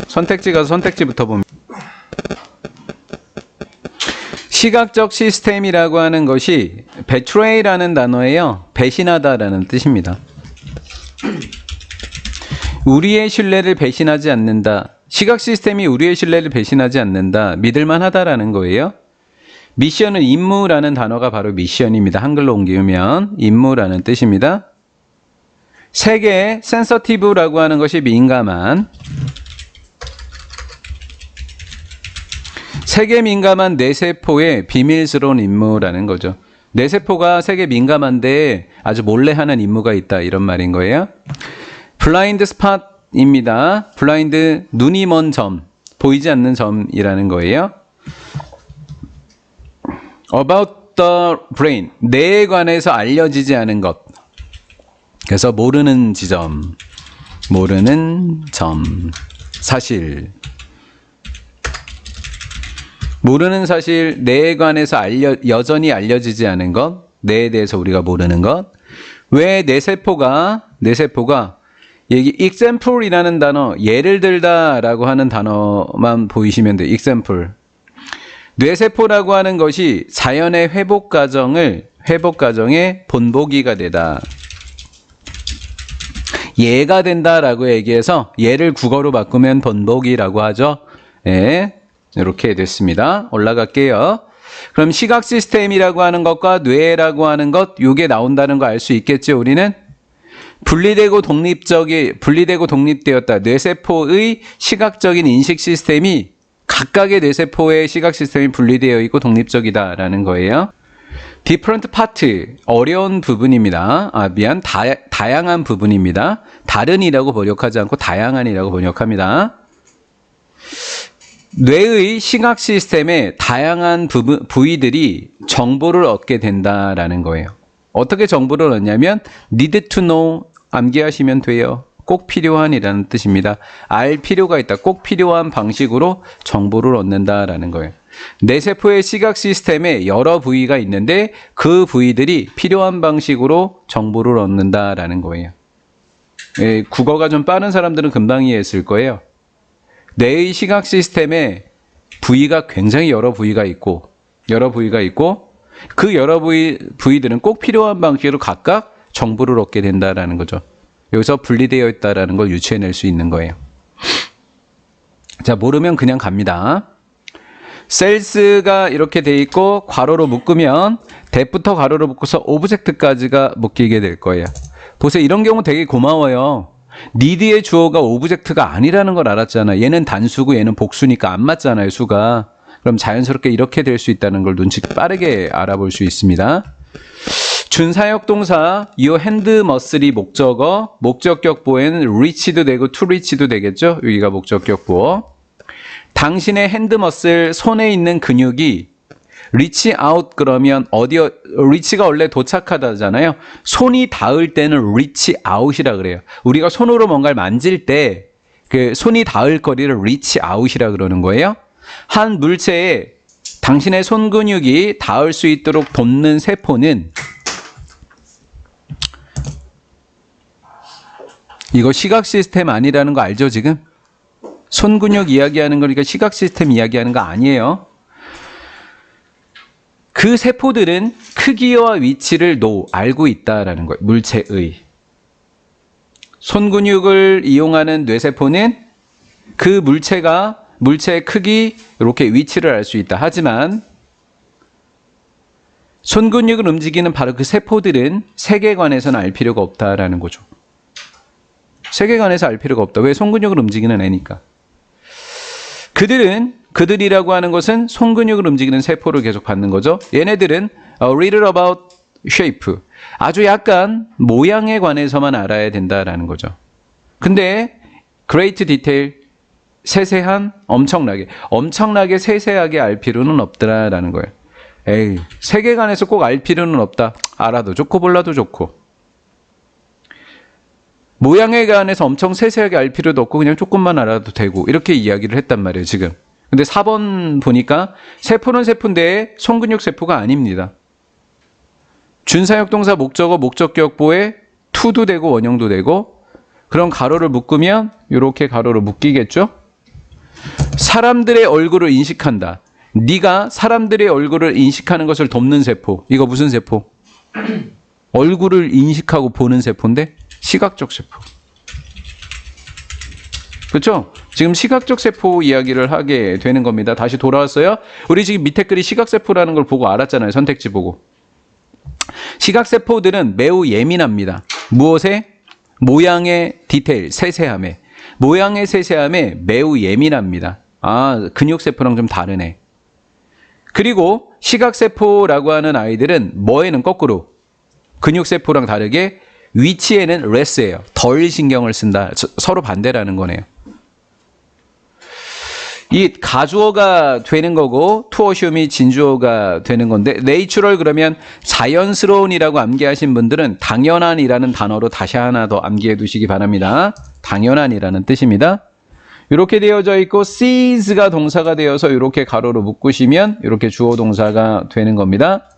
선택지 가서 선택지부터 봅니다. 시각적 시스템이라고 하는 것이 betray라는 단어예요. 배신하다라는 뜻입니다. 우리의 신뢰를 배신하지 않는다. 시각 시스템이 우리의 신뢰를 배신하지 않는다. 믿을만하다라는 거예요. 미션은 임무라는 단어가 바로 미션입니다. 한글로 옮기면 임무라는 뜻입니다. 세계 sensitive라고 하는 것이 민감한, 세계 민감한 뇌세포의 비밀스러운 임무라는 거죠. 뇌세포가 세계 민감한데 아주 몰래 하는 임무가 있다, 이런 말인 거예요. 블라인드 스팟입니다. 블라인드, 눈이 먼 점, 보이지 않는 점이라는 거예요. About the brain, 뇌에 관해서 알려지지 않은 것. 그래서 모르는 지점, 모르는 점, 사실. 모르는 사실, 뇌에 관해서 여전히 알려지지 않은 것, 뇌에 대해서 우리가 모르는 것. 왜 뇌세포가 여기 example이라는 단어, 예를 들다라고 하는 단어만 보이시면 돼요. example. 뇌세포라고 하는 것이 자연의 회복 과정의 본보기가 되다. 예가 된다라고 얘기해서 예를 국어로 바꾸면 본보기라고 하죠. 예, 이렇게 됐습니다. 올라갈게요. 그럼 시각 시스템이라고 하는 것과 뇌라고 하는 것, 요게 나온다는 거 알 수 있겠죠, 우리는? 분리되고 독립되었다. 뇌세포의 시각적인 인식 시스템이 각각의 뇌세포의 시각 시스템이 분리되어 있고 독립적이다라는 거예요. different part, 어려운 부분입니다. 다양한 부분입니다. 다른이라고 번역하지 않고 다양한이라고 번역합니다. 뇌의 시각 시스템의 다양한 부위들이 정보를 얻게 된다라는 거예요. 어떻게 정보를 얻냐면 need to know, 암기하시면 돼요. 꼭 필요한이라는 뜻입니다. 알 필요가 있다. 꼭 필요한 방식으로 정보를 얻는다라는 거예요. 뇌세포의 시각 시스템에 여러 부위가 있는데 그 부위들이 필요한 방식으로 정보를 얻는다라는 거예요. 예, 국어가 좀 빠른 사람들은 금방 이해했을 거예요. 뇌의 시각 시스템에 부위가 굉장히 여러 부위가 있고 그 여러 부위들은 꼭 필요한 방식으로 각각 정보를 얻게 된다라는 거죠. 여기서 분리되어 있다라는 걸 유추해낼 수 있는 거예요. 자, 모르면 그냥 갑니다. 셀스가 이렇게 돼 있고 괄호로 묶으면 대부터 괄호로 묶어서 오브젝트까지가 묶이게 될 거예요. 보세요. 이런 경우 되게 고마워요. need의 주어가 오브젝트가 아니라는 걸 알았잖아요. 얘는 단수고 얘는 복수니까 안 맞잖아요, 수가. 그럼 자연스럽게 이렇게 될 수 있다는 걸 눈치 빠르게 알아볼 수 있습니다. 준사역 동사, 이 핸드 머슬이 목적어, 목적격 보에는 reach도 되고 to reach도 되겠죠? 여기가 목적격 보어. 당신의 핸드 머슬, 손에 있는 근육이 reach out 그러면 reach가 원래 도착하다잖아요. 손이 닿을 때는 reach out이라 그래요. 우리가 손으로 뭔가를 만질 때 그 손이 닿을 거리를 reach out이라 그러는 거예요. 한 물체에 당신의 손 근육이 닿을 수 있도록 돕는 세포는 이거 시각 시스템 아니라는 거 알죠, 지금? 손 근육 이야기하는 거니까 시각 시스템 이야기하는 거 아니에요. 그 세포들은 크기와 위치를 알고 있다라는 거예요. 물체의. 손 근육을 이용하는 뇌세포는 그 물체의 크기, 이렇게 위치를 알 수 있다. 하지만 손 근육을 움직이는 바로 그 세포들은 세계관에서는 알 필요가 없다라는 거죠. 세계관에서 알 필요가 없다. 왜? 손 근육을 움직이는 애니까. 그들이라고 하는 것은 손 근육을 움직이는 세포를 계속 받는 거죠. 얘네들은 little about shape, 아주 약간 모양에 관해서만 알아야 된다라는 거죠. 근데 great detail, 세세한, 엄청나게 세세하게 알 필요는 없더라라는 거예요. 에이, 세계관에서 꼭 알 필요는 없다. 알아도 좋고 몰라도 좋고. 모양에 관해서 엄청 세세하게 알 필요도 없고 그냥 조금만 알아도 되고, 이렇게 이야기를 했단 말이에요, 지금. 근데 4번 보니까 세포는 세포인데 손근육 세포가 아닙니다. 준사역 동사 목적어 목적격보에 to도 되고 원형도 되고, 그럼 가로를 묶으면 이렇게 가로로 묶이겠죠? 사람들의 얼굴을 인식한다. 네가 사람들의 얼굴을 인식하는 것을 돕는 세포. 이거 무슨 세포? 얼굴을 인식하고 보는 세포인데 시각적 세포. 그렇죠? 지금 시각적 세포 이야기를 하게 되는 겁니다. 다시 돌아왔어요. 우리 지금 밑에 글이 시각세포라는 걸 보고 알았잖아요. 선택지 보고. 시각세포들은 매우 예민합니다. 무엇에? 모양의 디테일, 세세함에. 모양의 세세함에 매우 예민합니다. 아, 근육세포랑 좀 다르네. 그리고 시각세포라고 하는 아이들은 뭐에는 거꾸로 근육세포랑 다르게 위치에는 레스예요. 덜 신경을 쓴다. 서로 반대라는 거네요. 이 가주어가 되는 거고 투어시움이 진주어가 되는 건데 내추럴 그러면 자연스러운이라고 암기하신 분들은 당연한이라는 단어로 다시 하나 더 암기해 두시기 바랍니다. 당연한이라는 뜻입니다. 이렇게 되어져 있고 sees가 동사가 되어서 이렇게 가로로 묶으시면 이렇게 주어 동사가 되는 겁니다.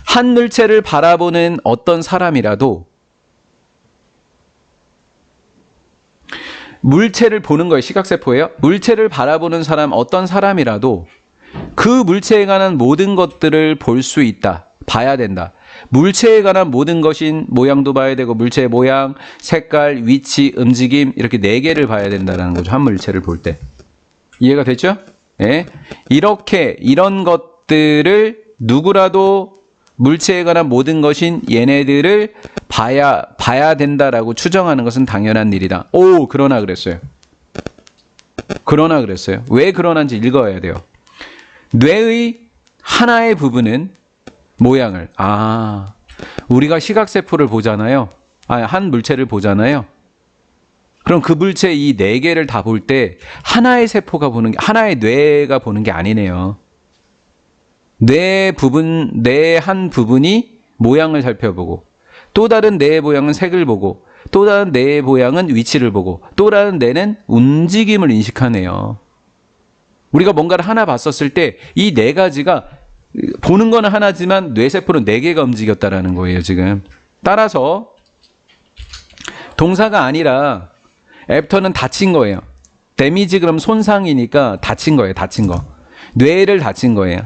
한 물체를 바라보는 어떤 사람이라도 물체를 보는 거예요. 시각세포예요. 물체를 바라보는 사람, 어떤 사람이라도 그 물체에 관한 모든 것들을 볼 수 있다. 봐야 된다. 물체에 관한 모든 것인 모양도 봐야 되고 물체의 모양, 색깔, 위치, 움직임 이렇게 4개를 봐야 된다는 거죠. 한 물체를 볼 때. 이해가 됐죠? 네. 이렇게 이런 것들을 누구라도 물체에 관한 모든 것인 얘네들을 봐야 된다라고 추정하는 것은 당연한 일이다. 오, 그러나 그랬어요. 그러나 그랬어요. 왜 그러나인지 읽어야 돼요. 뇌의 하나의 부분은 모양을, 우리가 시각세포를 보잖아요. 한 물체를 보잖아요. 그럼 그 물체 이 4개를 다 볼 때 하나의 세포가 보는 게, 하나의 뇌가 보는 게 아니네요. 뇌 한 부분이 모양을 살펴보고 또 다른 뇌의 모양은 색을 보고 또 다른 뇌의 모양은 위치를 보고 또 다른 뇌는 움직임을 인식하네요. 우리가 뭔가를 하나 봤었을 때 이 4가지가 보는 거는 하나지만 뇌세포는 4개가 움직였다라는 거예요, 지금. 따라서 동사가 아니라 애프터는 다친 거예요. 데미지 그럼 손상이니까 다친 거예요, 다친 거. 뇌를 다친 거예요.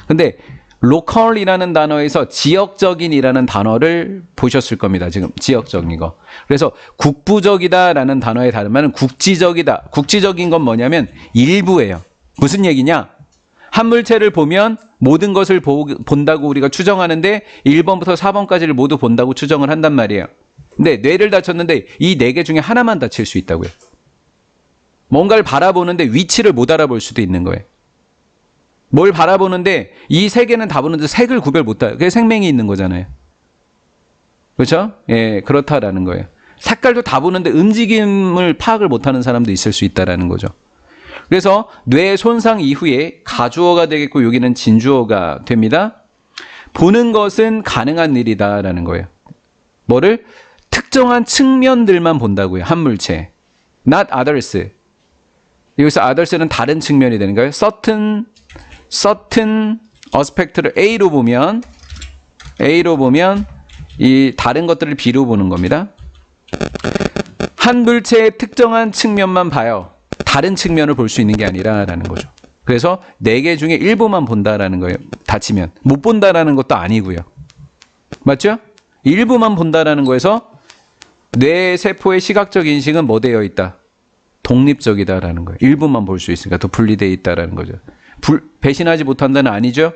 근데 local이라는 단어에서 지역적인이라는 단어를 보셨을 겁니다. 지금 지역적인 거. 그래서 국부적이다라는 단어의 다른 말은 국지적이다. 국지적인 건 뭐냐면 일부예요. 무슨 얘기냐? 한 물체를 보면 모든 것을 본다고 우리가 추정하는데 1번부터 4번까지를 모두 본다고 추정을 한단 말이에요. 근데 뇌를 다쳤는데 이 4개 중에 하나만 다칠 수 있다고요. 뭔가를 바라보는데 위치를 못 알아볼 수도 있는 거예요. 뭘 바라보는데 이 3개는 다 보는데 색을 구별 못 해요. 그게 생명이 있는 거잖아요. 그렇죠? 예, 그렇다라는 거예요. 색깔도 다 보는데 움직임을 파악을 못하는 사람도 있을 수 있다라는 거죠. 그래서 뇌 손상 이후에 가주어가 되겠고 여기는 진주어가 됩니다. 보는 것은 가능한 일이다라는 거예요. 뭐를? 특정한 측면들만 본다고요. 한 물체. Not others. 여기서 others는 다른 측면이 되는 거예요. certain aspect를 A로 보면 이 다른 것들을 B로 보는 겁니다. 한 물체의 특정한 측면만 봐요. 다른 측면을 볼 수 있는 게 아니라라는 거죠. 그래서 4개 중에 일부만 본다라는 거예요. 다치면. 못 본다라는 것도 아니고요. 맞죠? 일부만 본다라는 거에서 뇌 세포의 시각적 인식은 뭐 되어 있다? 독립적이다라는 거예요. 일부만 볼 수 있으니까 더 분리되어 있다라는 거죠. 배신하지 못한다는 아니죠?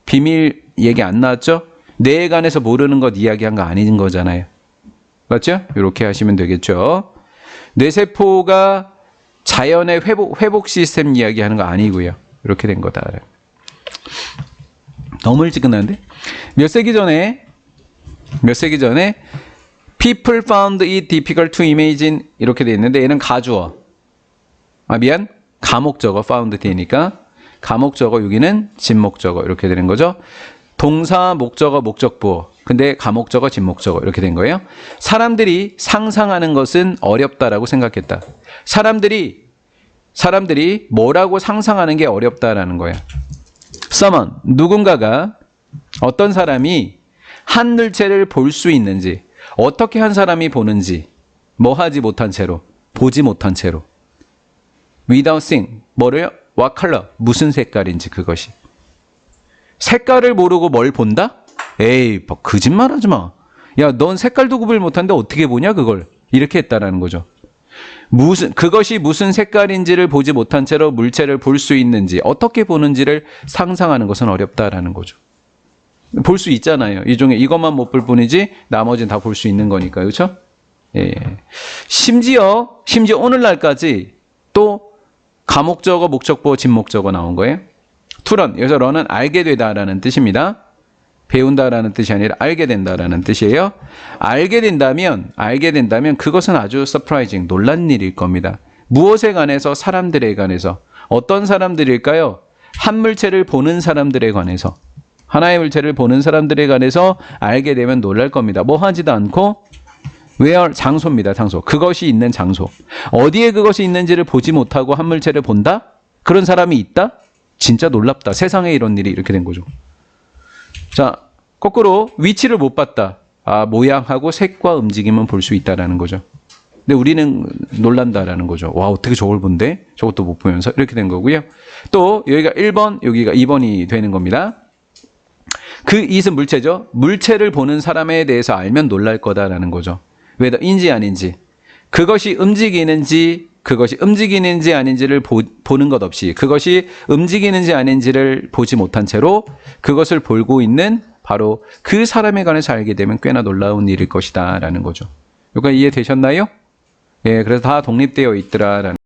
비밀 얘기 안 나왔죠? 뇌에 관해서 모르는 것 이야기한 거 아닌 거잖아요. 맞죠? 이렇게 하시면 되겠죠. 뇌세포가 자연의 회복 시스템 이야기하는 거 아니고요. 이렇게 된 거다. 너무 일찍 끝났는데? 몇 세기 전에 people found it difficult to imagine 이렇게 돼 있는데 얘는 가주어. 가목적어 found 되니까 가목적어 여기는 진목적어 이렇게 되는 거죠. 동사, 목적어, 목적부어. 근데 가목적어, 진목적어 이렇게 된 거예요. 사람들이 상상하는 것은 어렵다라고 생각했다. 사람들이 뭐라고 상상하는 게 어렵다라는 거예요. someone, 누군가가 어떤 사람이 한 물체를 볼 수 있는지, 어떻게 한 사람이 보는지 뭐 하지 못한 채로, 보지 못한 채로. without seeing, 뭐를요? what color, 무슨 색깔인지 그것이. 색깔을 모르고 뭘 본다? 에이, 뭐 거짓말하지 마. 야, 넌 색깔도 구별 못하는데 어떻게 보냐 그걸. 이렇게 했다라는 거죠. 그것이 무슨 색깔인지를 보지 못한 채로 물체를 볼 수 있는지, 어떻게 보는지를 상상하는 것은 어렵다라는 거죠. 볼 수 있잖아요. 이 중에 이것만 못 볼 뿐이지 나머지는 다 볼 수 있는 거니까. 그렇죠? 예. 심지어 오늘날까지 또 가목적어, 목적보, 진목적어 나온 거예요. 투런, 여기서 런은 알게 되다라는 뜻입니다. 배운다라는 뜻이 아니라 알게 된다라는 뜻이에요. 알게 된다면 그것은 아주 서프라이징, 놀란 일일 겁니다. 무엇에 관해서? 사람들에 관해서. 어떤 사람들일까요? 한 물체를 보는 사람들에 관해서. 하나의 물체를 보는 사람들에 관해서 알게 되면 놀랄 겁니다. 뭐 하지도 않고 where, 장소입니다. 장소. 그것이 있는 장소. 어디에 그것이 있는지를 보지 못하고 한 물체를 본다? 그런 사람이 있다? 진짜 놀랍다. 세상에 이런 일이 이렇게 된 거죠. 자, 거꾸로 위치를 못 봤다. 아, 모양하고 색과 움직임은 볼 수 있다라는 거죠. 근데 우리는 놀란다라는 거죠. 와, 어떻게 저걸 본대? 저것도 못 보면서 이렇게 된 거고요. 또 여기가 1번, 여기가 2번이 되는 겁니다. 그 이은 물체죠. 물체를 보는 사람에 대해서 알면 놀랄 거다라는 거죠. whether인지 아닌지, 그것이 움직이는지 아닌지를 보는 것 없이, 그것이 움직이는지 아닌지를 보지 못한 채로 그것을 보고 있는 바로 그 사람에 관해서 알게 되면 꽤나 놀라운 일일 것이다 라는 거죠. 여기까지 이해되셨나요? 예, 그래서 다 독립되어 있더라 라는